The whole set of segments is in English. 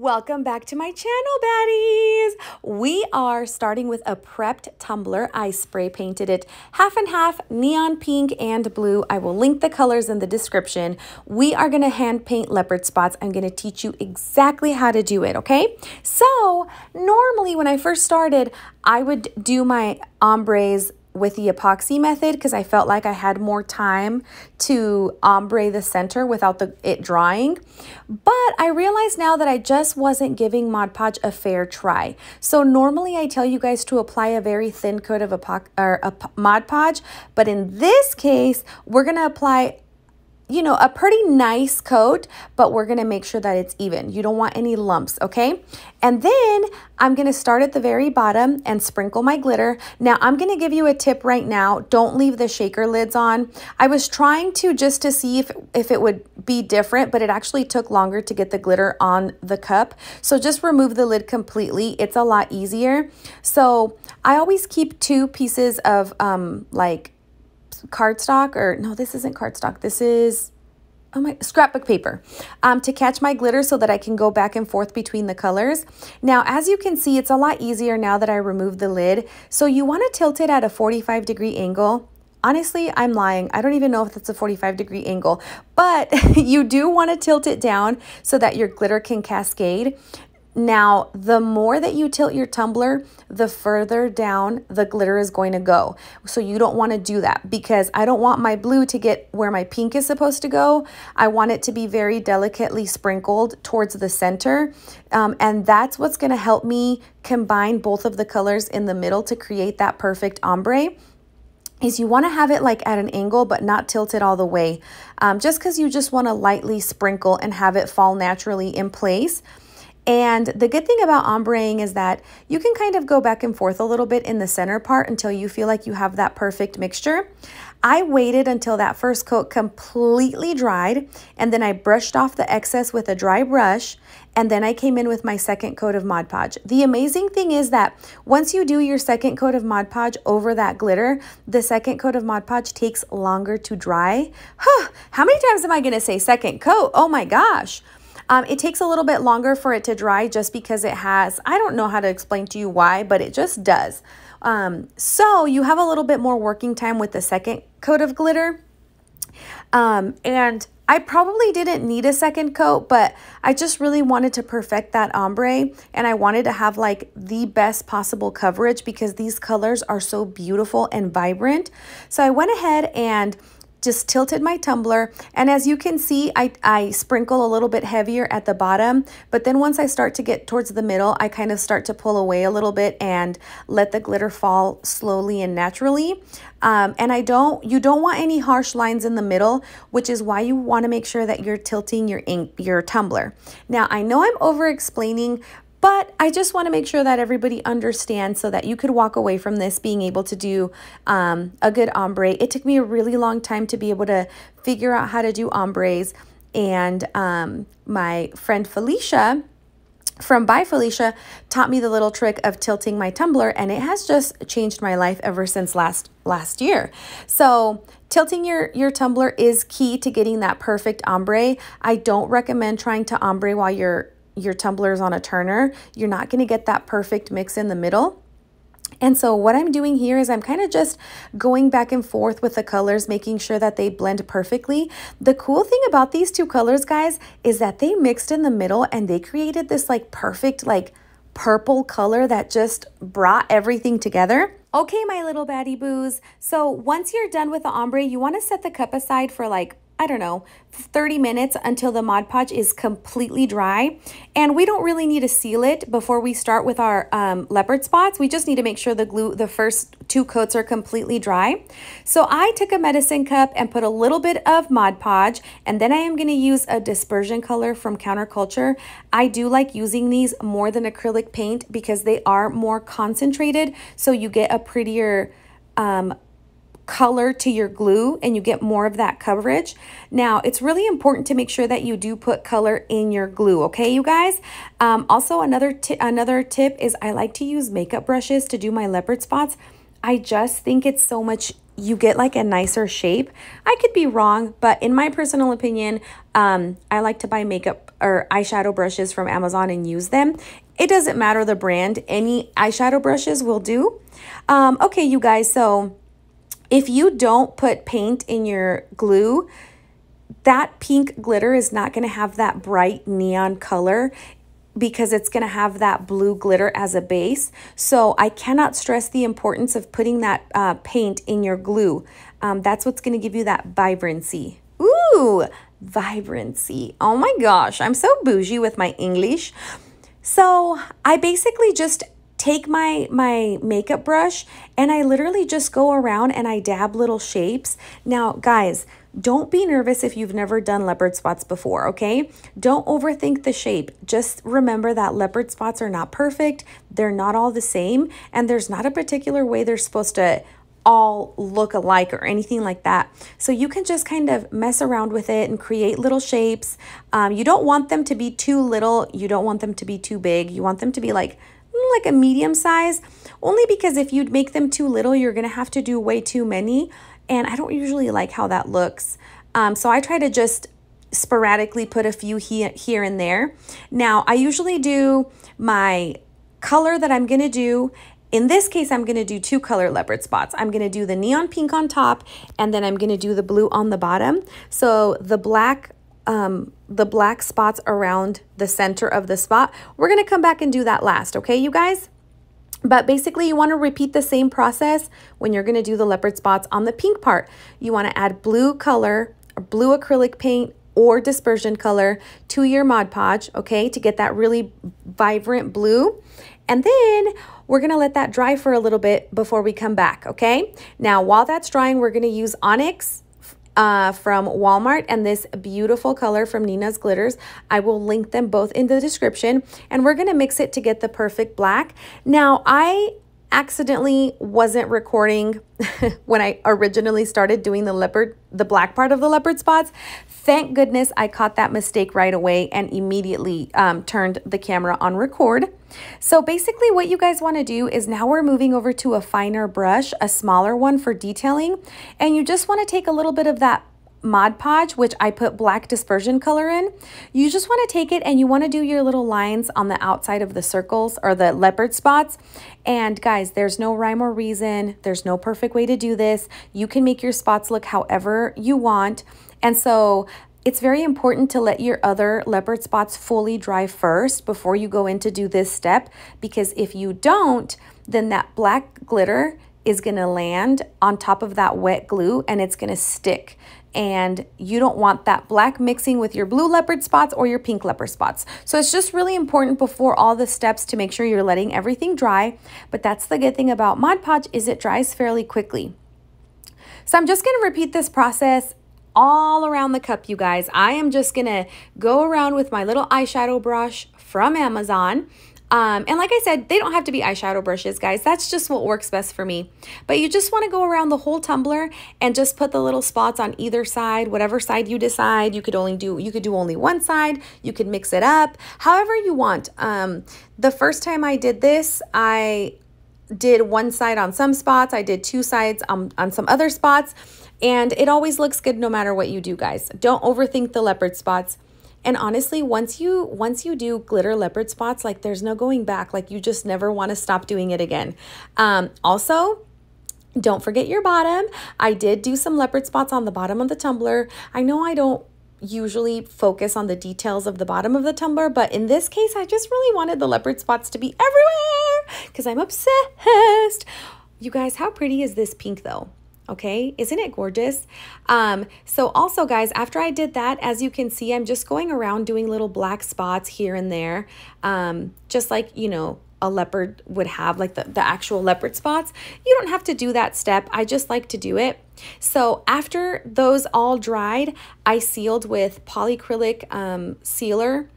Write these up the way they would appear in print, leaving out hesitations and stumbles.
Welcome back to my channel, baddies. We are starting with a prepped tumbler. I spray painted it half and half, neon pink and blue. I will link the colors in the description. We are going to hand paint leopard spots. I'm going to teach you exactly how to do it, okay? So normally when I first started, I would do my ombres with the epoxy method because I felt like I had more time to ombre the center without it drying. But I realized now that I just wasn't giving Mod Podge a fair try. So normally I tell you guys to apply a very thin coat of Mod Podge, but in this case, we're gonna apply a pretty nice coat, but we're going to make sure that it's even. You don't want any lumps, okay? And then I'm going to start at the very bottom and sprinkle my glitter. Now, I'm going to give you a tip right now. Don't leave the shaker lids on. I was trying to just to see if it would be different, but it actually took longer to get the glitter on the cup. So just remove the lid completely. It's a lot easier. So I always keep two pieces of like cardstock, or no, this isn't cardstock, this is scrapbook paper, to catch my glitter so that I can go back and forth between the colors. Now, as you can see, it's a lot easier now that I removed the lid. So you want to tilt it at a 45-degree angle. Honestly, I'm lying. I don't even know if that's a 45-degree angle, but you do want to tilt it down so that your glitter can cascade. Now, the more that you tilt your tumbler, the further down the glitter is going to go. So you don't want to do that because I don't want my blue to get where my pink is supposed to go. I want it to be very delicately sprinkled towards the center. And that's what's going to help me combine both of the colors in the middle to create that perfect ombre. Is you want to have it like at an angle, but not tilt it all the way. Just because you just want to lightly sprinkle and have it fall naturally in place. And the good thing about ombreing is that you can kind of go back and forth a little bit in the center part until you feel like you have that perfect mixture. I waited until that first coat completely dried, and then I brushed off the excess with a dry brush, and then I came in with my second coat of Mod Podge. The amazing thing is that once you do your second coat of Mod Podge over that glitter, the second coat of Mod Podge takes longer to dry. How many times am I going to say second coat? Oh my gosh. It takes a little bit longer for it to dry just because it has, I don't know how to explain to you why, but it just does. So you have a little bit more working time with the second coat of glitter. And I probably didn't need a second coat, but I just really wanted to perfect that ombre, and I wanted to have like the best possible coverage because these colors are so beautiful and vibrant. So I went ahead and just tilted my tumbler, and as you can see, I sprinkle a little bit heavier at the bottom, but then once I start to get towards the middle, I kind of start to pull away a little bit and let the glitter fall slowly and naturally. And you don't want any harsh lines in the middle, which is why you want to make sure that you're tilting your tumbler. Now, I know I'm over explaining, but I just want to make sure that everybody understands so that you could walk away from this being able to do a good ombre. It took me a really long time to be able to figure out how to do ombres. And my friend Felicia from By Felicia taught me the little trick of tilting my tumbler, and it has just changed my life ever since last year. So tilting your tumbler is key to getting that perfect ombre. I don't recommend trying to ombre while your tumbler is on a turner. You're not going to get that perfect mix in the middle. And so what I'm doing here is I'm kind of just going back and forth with the colors, making sure that they blend perfectly. The cool thing about these two colors, guys, is that they mixed in the middle and they created this like perfect like purple color that just brought everything together. Okay, my little baddie boos. So once you're done with the ombre, you want to set the cup aside for like, I don't know, 30 minutes until the Mod Podge is completely dry. And we don't really need to seal it before we start with our leopard spots. We just need to make sure the first two coats are completely dry. So I took a medicine cup and put a little bit of Mod Podge, and then I am going to use a dispersion color from Counterculture. I do like using these more than acrylic paint because they are more concentrated, so you get a prettier color to your glue and you get more of that coverage. Now, it's really important to make sure that you do put color in your glue, okay, you guys? Also, another tip is I like to use makeup brushes to do my leopard spots. I just think it's so much you get like a nicer shape. I could be wrong, but in my personal opinion, I like to buy makeup or eyeshadow brushes from Amazon and use them. It doesn't matter the brand, any eyeshadow brushes will do. Okay, you guys, so if you don't put paint in your glue, that pink glitter is not going to have that bright neon color because it's going to have that blue glitter as a base. So I cannot stress the importance of putting that paint in your glue. That's what's going to give you that vibrancy. Ooh, vibrancy. Oh my gosh, I'm so bougie with my English. So I basically just take my makeup brush and I literally just go around and I dab little shapes. Now, guys, don't be nervous if you've never done leopard spots before, okay? Don't overthink the shape. Just remember that leopard spots are not perfect. They're not all the same, and there's not a particular way they're supposed to all look alike or anything like that. So you can just kind of mess around with it and create little shapes. You don't want them to be too little. You don't want them to be too big. You want them to be like a medium size, only because if you make them too little, you're going to have to do way too many. And I don't usually like how that looks. So I try to just sporadically put a few here and there. Now, I usually do my color that I'm going to do. In this case, I'm going to do 2 color leopard spots. I'm going to do the neon pink on top, and then I'm going to do the blue on the bottom. So the black spots around the center of the spot, we're going to come back and do that last, okay, you guys? But basically, you want to repeat the same process when you're going to do the leopard spots on the pink part. You want to add blue color, or blue acrylic paint, or dispersion color to your Mod Podge, okay, to get that really vibrant blue. And then we're going to let that dry for a little bit before we come back, okay? Now, while that's drying, we're going to use Onyx from Walmart and this beautiful color from Nina's Glitters. I will link them both in the description, and we're going to mix it to get the perfect black. Now, I accidentally wasn't recording when I originally started doing the black part of the leopard spots. Thank goodness I caught that mistake right away and immediately turned the camera on record. So basically what you guys want to do is now we're moving over to a finer brush, a smaller one for detailing, and you just want to take a little bit of that Mod Podge, which I put black dispersion color in. You just want to take it and you want to do your little lines on the outside of the circles or the leopard spots. And guys, there's no rhyme or reason. There's no perfect way to do this. You can make your spots look however you want. And so it's very important to let your other leopard spots fully dry first before you go in to do this step, because if you don't, then that black glitter is going to land on top of that wet glue and it's going to stick. And you don't want that black mixing with your blue leopard spots or your pink leopard spots. So it's just really important before all the steps to make sure you're letting everything dry. But that's the good thing about Mod Podge is it dries fairly quickly. So I'm just going to repeat this process all around the cup, you guys. I am just going to go around with my little eyeshadow brush from Amazon. And like I said, they don't have to be eyeshadow brushes, guys. That's just what works best for me. But you just want to go around the whole tumbler and just put the little spots on either side, whatever side you decide. You could do only one side. You could mix it up, however you want. The first time I did this, I did one side on some spots. I did 2 sides on some other spots. And it always looks good no matter what you do, guys. Don't overthink the leopard spots. And honestly, once you do glitter leopard spots, like there's no going back. Like you just never want to stop doing it again. Also, don't forget your bottom. I did do some leopard spots on the bottom of the tumbler. I know I don't usually focus on the details of the bottom of the tumbler, but in this case, I just really wanted the leopard spots to be everywhere because I'm obsessed. You guys, how pretty is this pink though? Okay, isn't it gorgeous? So also, guys, after I did that, as you can see, I'm just going around doing little black spots here and there, just like, you know, a leopard would have, like the actual leopard spots. You don't have to do that step. I just like to do it. So after those all dried, I sealed with polyacrylic sealer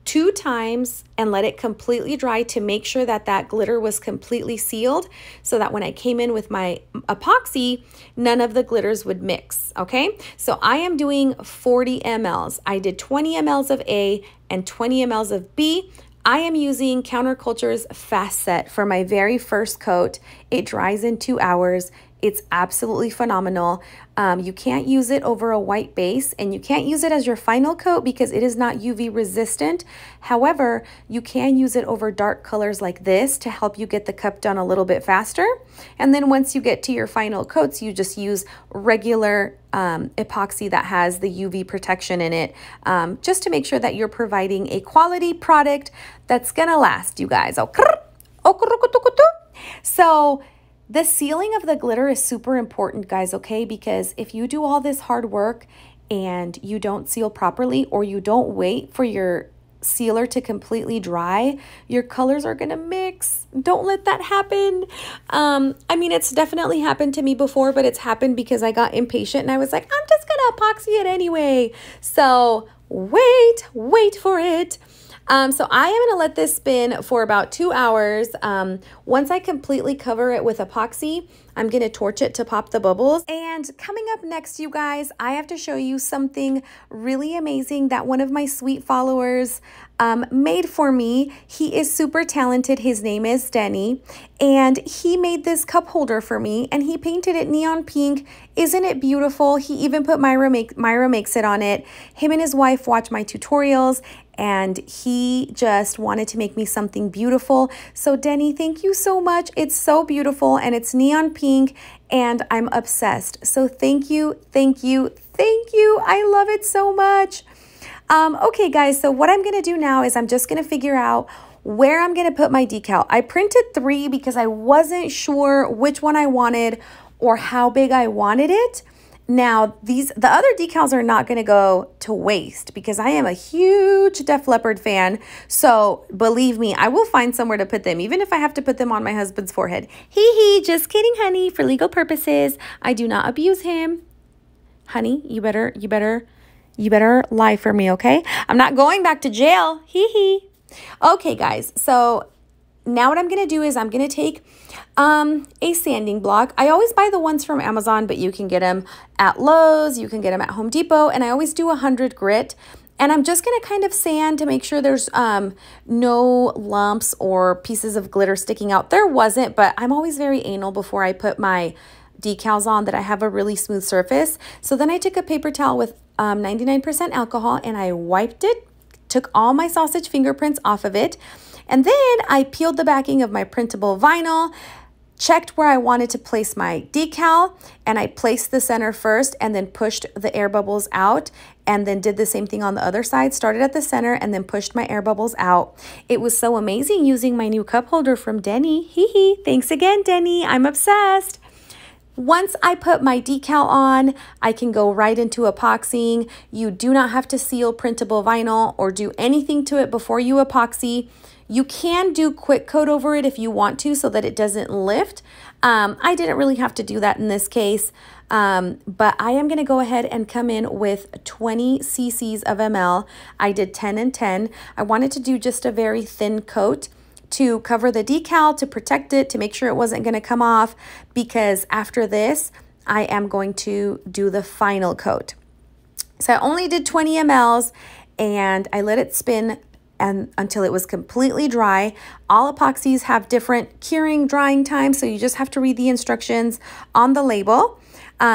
2 times and let it completely dry to make sure that that glitter was completely sealed so that when I came in with my epoxy, none of the glitters would mix, okay? So I am doing 40 mLs. I did 20 mLs of A and 20 mLs of B. I am using Counterculture's Fast Set for my very first coat. It dries in 2 hours. It's absolutely phenomenal. You can't use it over a white base, and you can't use it as your final coat because it is not UV resistant. However, you can use it over dark colors like this to help you get the cup done a little bit faster. And then once you get to your final coats, you just use regular epoxy that has the UV protection in it, just to make sure that you're providing a quality product that's gonna last, you guys. So the sealing of the glitter is super important, guys, okay? Because if you do all this hard work and you don't seal properly, or you don't wait for your sealer to completely dry, your colors are gonna mix. Don't let that happen. I mean, it's definitely happened to me before, but it's happened because I got impatient and I was like, I'm just gonna epoxy it anyway. So wait for it. So I am gonna let this spin for about 2 hours. Once I completely cover it with epoxy, I'm gonna torch it to pop the bubbles. And coming up next, you guys, I have to show you something really amazing that one of my sweet followers made for me. He is super talented. His name is Denny, and he made this cup holder for me, and he painted it neon pink. Isn't it beautiful? He even put Myra Makes It on it. Him and his wife watch my tutorials, and he just wanted to make me something beautiful. So Denny, thank you so much. It's so beautiful, and it's neon pink, and I'm obsessed. So thank you, thank you, thank you. I love it so much. Okay, guys, so what I'm gonna do now is I'm just gonna figure out where I'm gonna put my decal. I printed 3 because I wasn't sure which one I wanted or how big I wanted it. Now, the other decals are not going to go to waste because I am a huge Def Leppard fan. So believe me, I will find somewhere to put them, even if I have to put them on my husband's forehead. Hee, just kidding, honey. For legal purposes, I do not abuse him. Honey, you better lie for me, okay? I'm not going back to jail. Hee. Okay, guys. So now what I'm going to do is I'm going to take a sanding block. I always buy the ones from Amazon, but you can get them at Lowe's, you can get them at Home Depot, and I always do 100 grit. And I'm just going to kind of sand to make sure there's no lumps or pieces of glitter sticking out. There wasn't, but I'm always very anal before I put my decals on that I have a really smooth surface. So then I took a paper towel with 99% alcohol and I wiped it, took all my sausage fingerprints off of it. And then I peeled the backing of my printable vinyl, checked where I wanted to place my decal, and I placed the center first and then pushed the air bubbles out, and then did the same thing on the other side. Started at the center and then pushed my air bubbles out. It was so amazing using my new cup holder from Denny. Hee. Thanks again, Denny. I'm obsessed. Once I put my decal on, I can go right into epoxying. You do not have to seal printable vinyl or do anything to it before you epoxy. You can do quick coat over it if you want to so that it doesn't lift. I didn't really have to do that in this case, but I am going to go ahead and come in with 20 cc's of ml. I did 10 and 10. I wanted to do just a very thin coat to cover the decal, to protect it, to make sure it wasn't going to come off, because after this, I am going to do the final coat. So I only did 20 mLs and I let it spin until it was completely dry. All epoxies have different curing, drying times, so you just have to read the instructions on the label.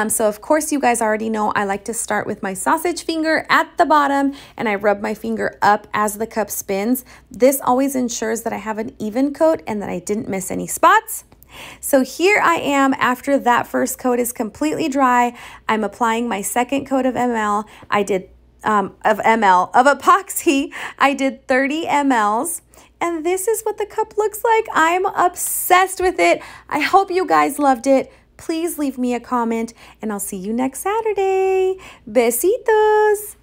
So of course you guys already know I like to start with my sausage finger at the bottom and I rub my finger up as the cup spins. This always ensures that I have an even coat and that I didn't miss any spots. So here I am after that first coat is completely dry. I'm applying my second coat of ml. I did of epoxy. I did 30 mLs. And this is what the cup looks like. I'm obsessed with it. I hope you guys loved it. Please leave me a comment and I'll see you next Saturday. Besitos.